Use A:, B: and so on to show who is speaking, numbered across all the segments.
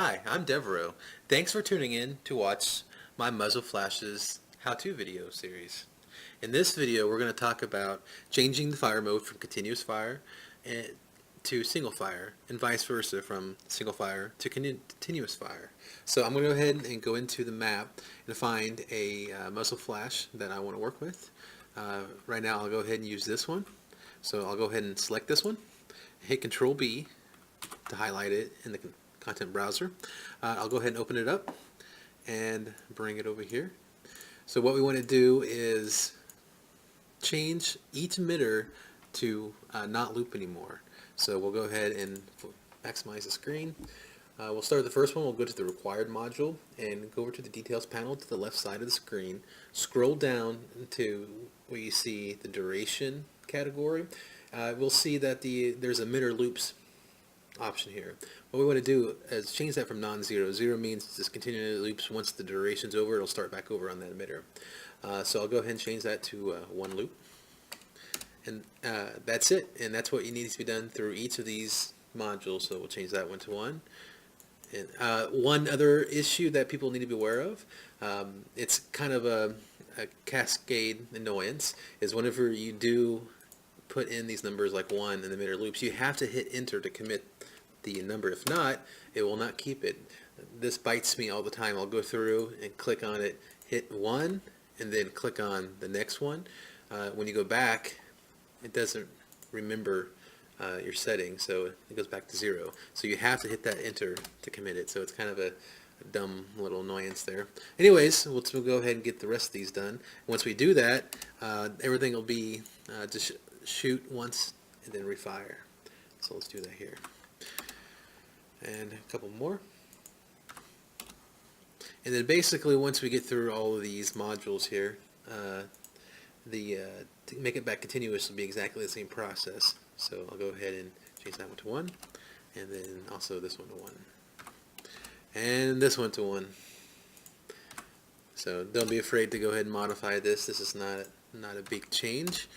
A: Hi, I'm Devereaux. Thanks for tuning in to watch my MuzzleFlash's how-to video series. In this video, we're going to talk about changing the fire mode from continuous fire to single fire, and vice versa from single fire to continuous fire. So I'm going to go ahead and go into the map and find a MuzzleFlash that I want to work with. Right now, I'll go ahead and use this one. So I'll go ahead and select this one, hit Control B to highlight it in the content browser. I'll go ahead and open it up and bring it over here. So what we want to do is change each emitter to not loop anymore. So we'll go ahead and maximize the screen. We'll start with the first one. We'll go to the required module and go over to the details panel to the left side of the screen. Scroll down to where you see the duration category. We'll see that there's emitter loops option here. What we want to do is change that from non-zero. Zero means just continuing loops. Once the duration's over, it'll start back over on that emitter. So I'll go ahead and change that to one loop. And that's it. And that's what needs to be done through each of these modules. So we'll change that one to one. And one other issue that people need to be aware of, it's kind of a cascade annoyance, is whenever you do put in these numbers like 1 in the emitter loops, you have to hit enter to commit the number. If not, it will not keep it. This bites me all the time. I'll go through and click on it, hit 1, and then click on the next one. When you go back, it doesn't remember your setting, so it goes back to 0. So you have to hit that enter to commit it. So it's kind of a dumb little annoyance there. Anyways, we'll go ahead and get the rest of these done. Once we do that, everything will be just shoot once and then refire. So let's do that here. And a couple more. And then basically once we get through all of these modules here, to make it back continuous will be exactly the same process. So I'll go ahead and change that one to 1, and then also this one to 1, and this one to 1. So don't be afraid to go ahead and modify this. This is not a big change.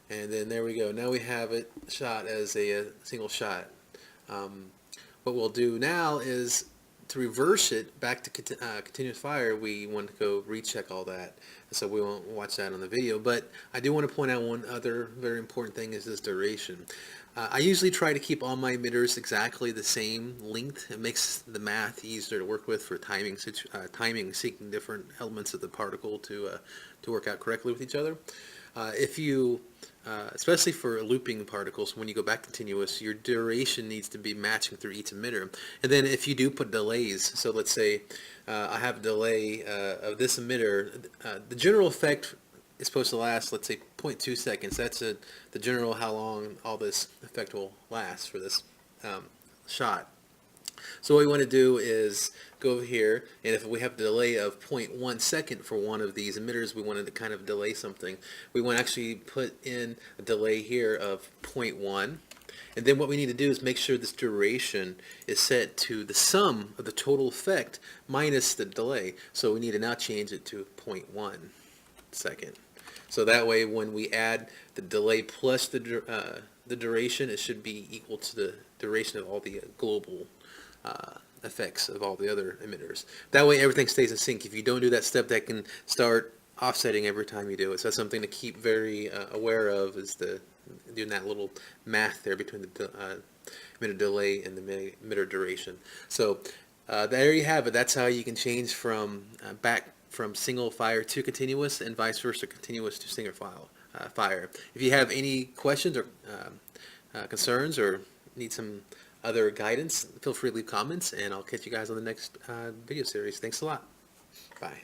A: And then there we go. Now we have it shot as a single shot. What we'll do now is to reverse it back to continuous fire. We want to go recheck all that, so we won't watch that on the video. But I do want to point out one other very important thing, is this duration. I usually try to keep all my emitters exactly the same length. It makes the math easier to work with for timing, seeking different elements of the particle to work out correctly with each other. If you, especially for looping particles, when you go back continuous, your duration needs to be matching through each emitter. And then if you do put delays, so let's say I have a delay of this emitter, the general effect is supposed to last, let's say, 0.2 seconds. That's the general how long all this effect will last for this shot. So what we want to do is go over here, and if we have a delay of 0.1 second for one of these emitters, we wanted to kind of delay something. We want to actually put in a delay here of 0.1. And then what we need to do is make sure this duration is set to the sum of the total effect minus the delay. So we need to now change it to 0.1 second. So that way when we add the delay plus the duration, it should be equal to the duration of all the global effects of all the other emitters. That way everything stays in sync. If you don't do that step, that can start offsetting every time you do it. So that's something to keep very aware of, is doing that little math there between the emitter delay and the emitter duration. So there you have it. That's how you can change from back from single fire to continuous, and vice versa, continuous to single fire. If you have any questions or concerns, or need some other guidance, feel free to leave comments, and I'll catch you guys on the next video series. Thanks a lot. Bye.